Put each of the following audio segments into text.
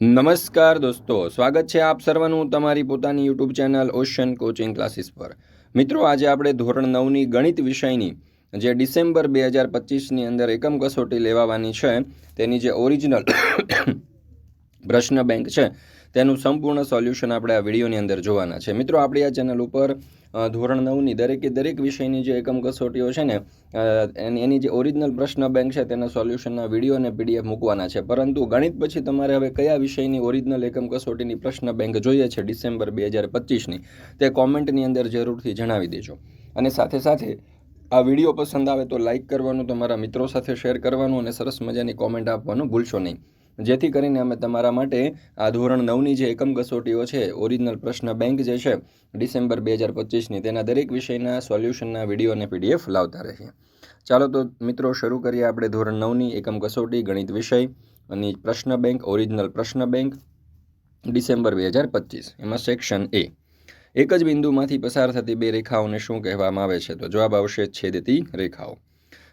નમસ્કાર દોસ્તો, સ્વાગત છે આપ સર્વનું તમારી પોતાની YouTube channel ocean coaching classes પર। મિત્રો, આજે આપણે ધોરણ 9ની ગણિત વિષયની જે ડિસેમ્બર 2025ની અંદર એકમ કસોટી લેવાવાની છે તેની જે ઓરિજિનલ પ્રશ્ન બેંક છે તેનું સંપૂર્ણ સોલ્યુશન આપણે આ વિડીયોની અંદર જોવાના છે। મિત્રો, આપણી આ ચેનલ ઉપર ધોરણ 9ની દરેક વિષયની જે એકમ કસોટીઓ છે ને એની જે ઓરિજિનલ પ્રશ્ન બેંક છે તેના સોલ્યુશનના વિડીયો અને પીડીએફ મૂકવાના છે, પરંતુ ગણિત પછી તમારે હવે કયા વિષયની ઓરિજિનલ એકમ કસોટીની પ્રશ્ન બેંક જોઈએ છે ડિસેમ્બર 2025ની તે કોમેન્ટની અંદર જરૂરથી જણાવી દેજો। અને સાથે સાથે આ વિડીયો પસંદ આવે તો લાઇક કરવાનું, તમારા મિત્રો સાથે શેર કરવાનું અને સરસ મજાની કોમેન્ટ આપવાનું ભૂલશો નહીં, જેથી કરીને અમે તમારા માટે આ ધોરણ 9ની જે એકમ કસોટીઓ છે ઓરિજિનલ પ્રશ્ન બેંક જે છે ડિસેમ્બર 2025ની તેના દરેક વિષયના સોલ્યુશનના વિડીયો અને પીડીએફ લાવતા રહીએ। ચાલો તો મિત્રો, શરૂ કરીએ આપણે ધોરણ 9ની એકમ કસોટી ગણિત વિષય અને પ્રશ્ન બેંક ઓરિજિનલ પ્રશ્ન બેંક ડિસેમ્બર 2025। એમાં સેક્શન એ, એક જ બિંદુમાંથી પસાર થતી બે રેખાઓને શું કહેવામાં આવે છે? તો જવાબ આવશે છેદતી રેખાઓ।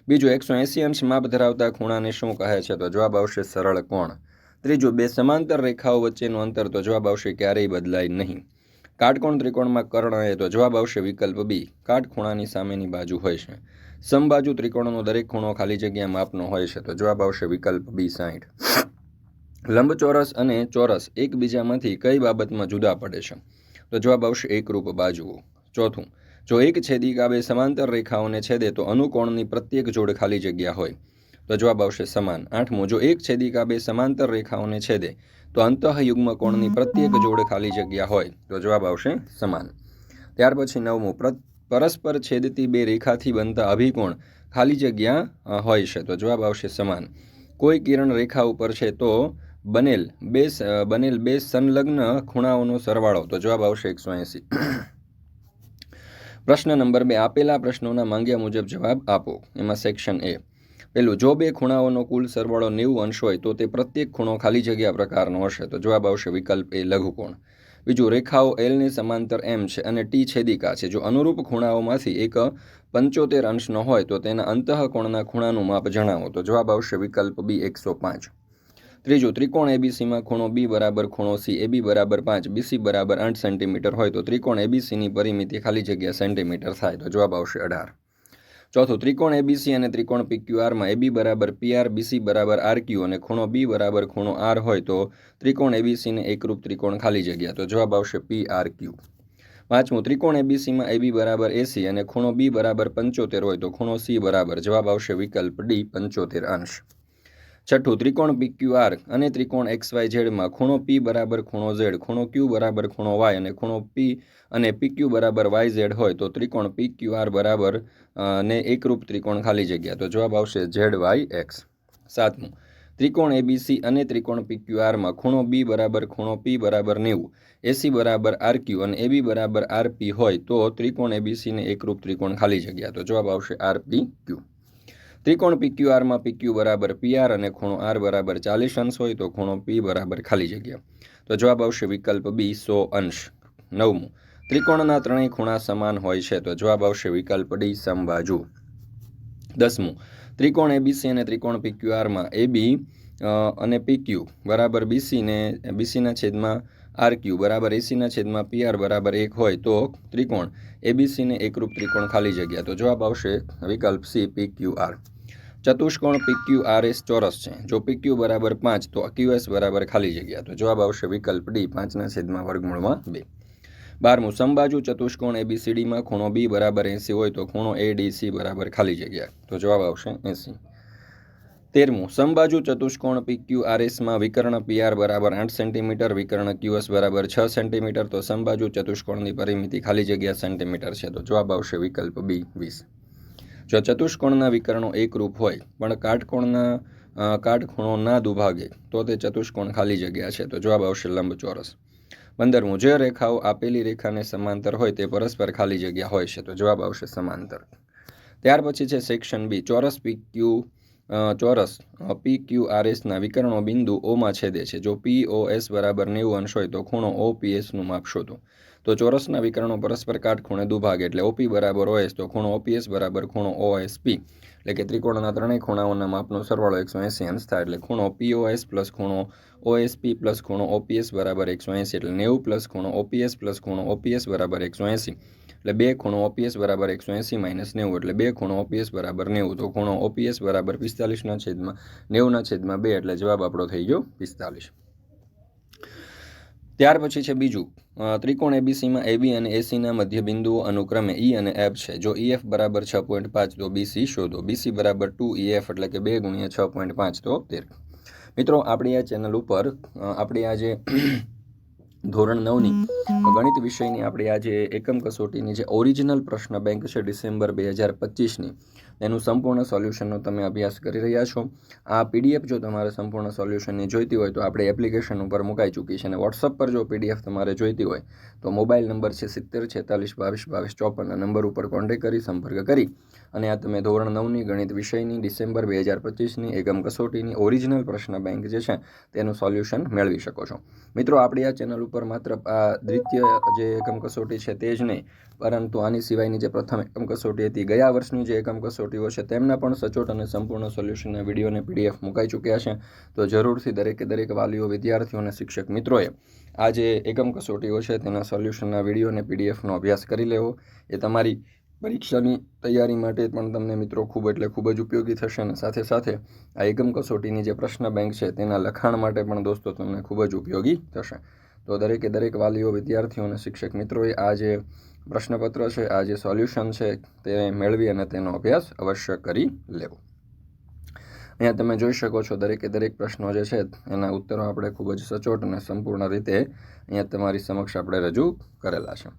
બીજું, 180 અંશ માપ ધરાવતા ખૂણાને શું કહે છે? તો જવાબ આવશે સરળ કોણ। ત્રીજું, બે સમાંતર રેખાઓ વચ્ચેનું અંતર, તો જવાબ આવશે ક્યારેય બદલાય નહીં। કાટકોણ ત્રિકોણમાં કર્ણ એ, તો જવાબ આવશે વિકલ્પ બી, કાટખૂણાની સામેની બાજુ હોય છે। સમબાજુ ત્રિકોણનો દરેક ખૂણો ખાલી જગ્યા માપનો હોય છે, તો જવાબ આવશે વિકલ્પ બી 60। લંબચોરસ અને ચોરસ એકબીજામાંથી કઈ બાબતમાં જુદા પડે છે? તો જવાબ આવશે એકરૂપ બાજુઓ। ચોથું, જો એક છેદિકા બે સમાંતર રેખાઓને છેદે તો અનુકોણની પ્રત્યેક જોડ ખાલી જગ્યા હોય, તો જવાબ આવશે સમાન। આઠમું, જો એક છેદિકા બે સમાંતર રેખાઓને છેદે તો અંતઃયુગ્મ કોણની પ્રત્યેક જોડ ખાલી જગ્યા હોય, તો જવાબ આવશે સમાન। ત્યાર પછી નવમું, પરસ્પર છેદતી બે રેખાથી બનતા અભિકોણ ખાલી જગ્યા હોય છે, તો જવાબ આવશે સમાન। કોઈ કિરણ રેખા ઉપર છે તો બનેલ બે સંલગ્ન ખૂણાઓનો સરવાળો, તો જવાબ આવશે 180। પ્રશ્ન નંબર 2, આપેલા પ્રશ્નોના માંગ્યા મુજબ જવાબ આપો। એમાં સેક્શન એ, પહેલું, જો બે ખૂણાઓનો કુલ સરવાળો 90 અંશ હોય તો તે પ્રત્યેક ખૂણો ખાલી જગ્યા પ્રકારનો હશે, તો જવાબ આવશે વિકલ્પ એ લઘુકોણ। બીજું, રેખાઓ એલની સમાંતર એમ છે અને ટી છેદિકા છે, જો અનુરૂપ ખૂણાઓમાંથી એક 75 અંશનો હોય તો તેના અંતઃકોણના ખૂણાનું માપ જણાવો, તો જવાબ આવશે વિકલ્પ બી 105। ત્રીજું, ત્રિકોણ એબીસીમાં ખૂણો બી બરાબર ખૂણો સી, એબી બરાબર 5, બીસી બરાબર 8 સેન્ટીમીટર હોય તો ત્રિકોણ એબીસીની પરિમિતિ ખાલી જગ્યા સેન્ટીમીટર થાય, તો જવાબ આવશે 18। ચોથું, ત્રિકોણ એબીસી અને ત્રિકોણ પીક્યુઆરમાં એબી બરાબર પીઆર, બીસી બરાબર આરક્યુ અને ખૂણો બી બરાબર ખૂણો આર હોય તો ત્રિકોણ એબીસીને એકરૂપ ત્રિકોણ ખાલી જગ્યા, તો જવાબ આવશે પીઆરક્યુ। પાંચમું, ત્રિકોણ એબીસીમાં એબી બરાબર એસી અને ખૂણો બી બરાબર 75 હોય તો ખૂણો સી બરાબર, જવાબ આવશે વિકલ્પ ડી 75 અંશ। છઠ્ઠું, ત્રિકોણ પીક્યુઆર અને ત્રિકોણ XYZ માં ખૂણો પી બરાબર ખૂણો ઝેડ, ખૂણો ક્યુ બરાબર ખૂણો વાય અને ખૂણો પી અને પીક્યુ બરાબર YZ હોય તો ત્રિકોણ પીક્યુઆર બરાબર ને એકરૂપ ત્રિકોણ ખાલી જગ્યા, તો જવાબ આવશે ZYX। સાતમું, ત્રિકોણ એબીસી અને ત્રિકોણ પીક્યુઆરમાં ખૂણો બી બરાબર ખૂણો પી બરાબર 90, એસી બરાબર આરક્યુ અને એબી બરાબર આરપી હોય તો ત્રિકોણ એબીસીને એકરૂપ ત્રિકોણ ખાલી જગ્યા, તો જવાબ આવશે આરપીક્યુ। ત્રિકોણ પીક્યુઆરમાં પીક્યુ બરાબર પીઆર અને ખૂણો આર બરાબર 40 અંશ હોય તો ખૂણો પી બરાબર ખાલી જગ્યા, તો જવાબ આવશે વિકલ્પ બી 100 અંશ। નવમું, ત્રિકોણના ત્રણેય ખૂણા સમાન હોય છે, તો જવાબ આવશે વિકલ્પ ડી સમબાજુ। 10મું, ત્રિકોણ એબીસી અને ત્રિકોણ પીક્યુઆરમાં એબી અને પીક્યુ બરાબર બીસીના છેદમાં આરક્યુ બરાબર એસીના છેદમાં પીઆર બરાબર 1 હોય તો ત્રિકોણ એબીસીને એકરૂપ ત્રિકોણ ખાલી જગ્યા, તો જવાબ આવશે વિકલ્પ સી પીક્યુઆર। ચતુષ્કોણ પીક્યુઆરએસ ચોરસ છે, જો પીક્યુ બરાબર 5 તો ક્યુએસ બરાબર ખાલી જગ્યા, તો જવાબ આવશે વિકલ્પ ડી 5/2। 12મું, સમબાજુ ચતુષ્કોણ એબીસીડીમાં ખૂણો બી બરાબર 80 હોય તો ખૂણો એડીસી બરાબર ખાલી જગ્યા, તો જવાબ આવશે 80। 13મું, સમબાજુ ચતુષ્કોણ પીક્યુઆરએસમાં વિકર્ણ પીઆર બરાબર 8 સેન્ટીમીટર, વિકર્ણ ક્યુએસ બરાબર 6 સેન્ટીમીટર તો સમબાજુ ચતુષ્કોણની પરિમિતિ ખાલી જગ્યા સેન્ટીમીટર છે, તો જવાબ આવશે વિકલ્પ બી 20। જો ચતુષ્કોણના વિકર્ણો એકરૂપ હોય પણ કાટખૂણો ના દુભાગે તો તે ચતુષ્કોણ ખાલી જગ્યા છે, તો જવાબ આવશે લંબચોરસ। 15મું, જે રેખાઓ આપેલી રેખાને સમાંતર હોય તે પરસ્પર ખાલી જગ્યા હોય છે, તો જવાબ આવશે સમાંતર। ત્યાર પછી છે સેક્શન બી, ચોરસ પીક્યુઆરએસના વિકર્ણો બિંદુ ઓમાં છેદે છે, જો પીઓએસ બરાબર 90 અંશ હોય તો ખૂણો ઓપીએસનું માપ શોધો, તો ચોરસના વિકર્ણો પરસ્પર કાટખૂણે દુભાગે એટલે ઓપી બરાબર ઓએસ તો ખૂણો ઓપીએસ બરાબર ખૂણો ઓએસપી એટલે કે ત્રિકોણના ત્રણેય ખૂણાઓના માપનો સરવાળો 180 અંશ થાય. એટલે ખૂણો POS પ્લસ ખૂણો OSP પ્લસ ખૂણો OPS બરાબર 180. એટલે 90 પ્લસ ખૂણો OPS પ્લસ ખૂણો OPS બરાબર 180. એટલે બે ખૂણો OPS બરાબર 180 માઇનસ 90 એટલે બે ખૂણો OPS બરાબર 90. તો ખૂણો OPS બરાબર 45/90/2 એટલે જવાબ આપણો થઈ ગયો 45. ત્યાર પછી છે બીજું, ત્રિકોણ ABCમાં AB અને AC ના મધ્ય બિંદુઓ અનુક્રમે E અને F છે. જો EF બરાબર 6.5 તો BC શોધો. BC બરાબર 2EF એટલે કે 2 × 6.5 તો 13. મિત્રો આપણી આ ચેનલ ઉપર આપણી આ જે ધોરણ 9ની ગણિત વિષયની આપણી આ જે એકમ કસોટીની જે ઓરિજિનલ પ્રશ્ન બેંક છે ડિસેમ્બર 2025ની, એનું સંપૂર્ણ સોલ્યુશનનો તમે અભ્યાસ કરી રહ્યા છો. આ PDF જો તમારે સંપૂર્ણ સોલ્યુશનની જોઈતી હોય તો આપણે એપ્લિકેશન ઉપર મુકાઈ ચૂકી છે, અને વોટ્સઅપ પર જો PDF તમારે જોઈતી હોય તો મોબાઈલ નંબર છે 7046222254 નંબર ઉપર કોન્ટેક્ટ કરી સંપર્ક કરી અને આ તમે ધોરણ 9ની ગણિત વિષયની ડિસેમ્બર 2025ની એકમ કસોટીની ઓરિજિનલ પ્રશ્ન બેંક જે છે તેનું સોલ્યુશન મેળવી શકો છો. મિત્રો આપણી આ ચેનલ ઉપર માત્ર આ દ્વિતીય જે એકમ કસોટી છે તે જ નહીં, પરંતુ આની સિવાયની જે પ્રથમ એકમ કસોટી હતી, ગયા વર્ષની જે એકમ કસોટીઓ છે તેમના પણ સચોટ અને સંપૂર્ણ સોલ્યુશનના વિડીયો અને PDF મુકાઈ ચૂક્યા છે. તો જરૂરથી દરેક વાલીઓ, વિદ્યાર્થીઓ અને શિક્ષક મિત્રોએ આ જે એકમ કસોટીઓ છે તેના સોલ્યુશનના વિડીયો અને PDFનો અભ્યાસ કરી લેવો. એ તમારી પરીક્ષાની તૈયારી માટે પણ તમને મિત્રો ખૂબ જ ઉપયોગી થશે, અને સાથે સાથે આ એકમ કસોટીની જે પ્રશ્ન બેંક છે તેના લખાણ માટે પણ દોસ્તો તમને ખૂબ જ ઉપયોગી થશે. તો દરેક વાલીઓ, વિદ્યાર્થીઓ અને શિક્ષક મિત્રોએ આ જે પ્રશ્નપત્ર છે, આ જે સોલ્યુશન છે તે મેળવી અને તેનો અભ્યાસ અવશ્ય કરી લેવો. અહીંયા તમે જોઈ શકો છો દરેક પ્રશ્નો જે છે એના ઉત્તરો આપણે ખૂબ જ સચોટ અને સંપૂર્ણ રીતે અહીંયા તમારી સમક્ષ આપણે રજૂ કરેલા છે.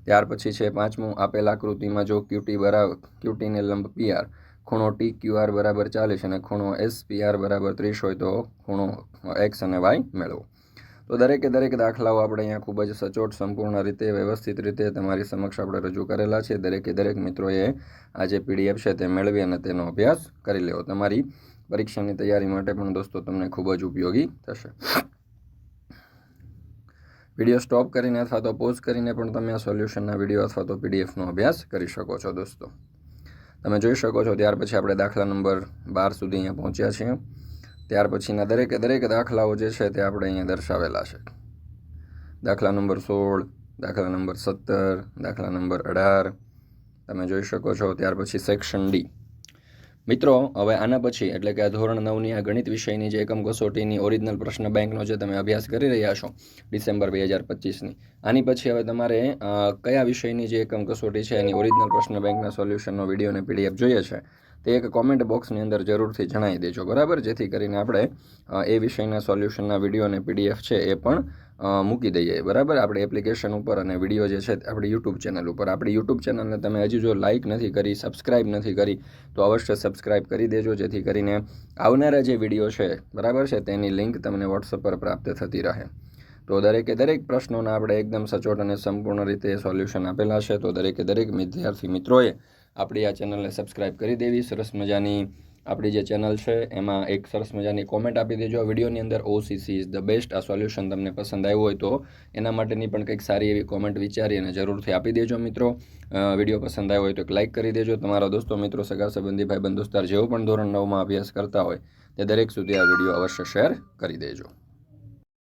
ત્યાર પછી છે પાંચમું, આપેલ આકૃતિમાં જો QTને લંબ PR, ખૂણો TQR બરાબર 40 અને ખૂણો SPR બરાબર 30 હોય તો ખૂણો X અને Y મેળવો. તો દરેક દાખલાઓ આપણે અહીંયા ખૂબ જ સચોટ, સંપૂર્ણ રીતે, વ્યવસ્થિત રીતે તમારી સમક્ષ આપણે રજૂ કરેલા છે. દરેક મિત્રોએ આ જે PDF છે તે મેળવી અને તેનો અભ્યાસ કરી લેવો. તમારી પરીક્ષાની તૈયારી માટે પણ દોસ્તો તમને ખૂબ જ ઉપયોગી થશે. વિડીયો સ્ટોપ કરીને અથવા તો પોઝ કરીને પણ તમે આ સોલ્યુશનના વિડીયો અથવા તો PDFનો અભ્યાસ કરી શકો છો. દોસ્તો તમે જોઈ શકો છો. ત્યાર પછી આપણે દાખલા નંબર 12 સુધી અહીંયા પહોંચ્યા છીએ. ત્યાર પછીના દરેક દાખલાઓ જે છે તે આપણે અહીંયા દર્શાવેલા છે. દાખલા નંબર 16, દાખલા નંબર 17, દાખલા નંબર 18 તમે જોઈ શકો છો. ત્યાર પછી સેક્શન D. મિત્રો હવે આના પછી એટલે કે આ ધોરણ 9ની આ ગણિત વિષયની જે એકમ કસોટીની ઓરિજિનલ પ્રશ્ન બેંકનો જે તમે અભ્યાસ કરી રહ્યા છો ડિસેમ્બર 2025ની, આની પછી હવે તમારે કયા વિષયની જે એકમ કસોટી છે એની ઓરિજિનલ પ્રશ્ન બેંકના સોલ્યુશનનો વિડીયો અને PDF જોઈએ છે તે એક કોમેન્ટ બોક્સની અંદર જરૂરથી જણાવી દેજો, બરાબર, જેથી કરીને આપણે એ વિષયના સોલ્યુશનના વિડીયો અને PDF છે એ પણ મૂકી દઈએ, બરાબર, આપણે એપ્લિકેશન ઉપર અને વિડીયો જે છે આપણી YouTube ચેનલ ઉપર. આપણી YouTube ચેનલને તમે હજી જો લાઇક નથી કરી, સબસ્ક્રાઇબ નથી કરી તો અવશ્ય સબસ્ક્રાઇબ કરી દેજો, જેથી કરીને આવનારા જે વિડીયો છે, બરાબર છે, તેની લિંક તમને WhatsApp પર પ્રાપ્ત થતી રહે. તો દરેક પ્રશ્નોના આપણે એકદમ સચોટ અને સંપૂર્ણ રીતે સોલ્યુશન આપેલા છે. તો દરેક વિદ્યાર્થી મિત્રોએ આપણી આ ચેનલને સબસ્ક્રાઇબ કરી દેવી. સરસ મજાની આપણી જે ચેનલ છે એમાં એક સરસ મજાની કોમેન્ટ આપી દેજો આ વિડીયોની અંદર, OCC ઇઝ ધ બેસ્ટ. આ સોલ્યુશન તમને પસંદ આવ્યું હોય તો એના માટેની પણ કંઈક સારી એવી કોમેન્ટ વિચારી અને જરૂરથી આપી દેજો. મિત્રો વિડીયો પસંદ આવ્યો હોય તો એક લાઇક કરી દેજો. તમારા દોસ્તો, મિત્રો, સગા સંબંધી, ભાઈબંધ, દોસ્તાર જેઓ પણ ધોરણ 9માં અભ્યાસ કરતા હોય તે દરેક સુધી આ વિડીયો અવશ્ય શેર કરી દેજો.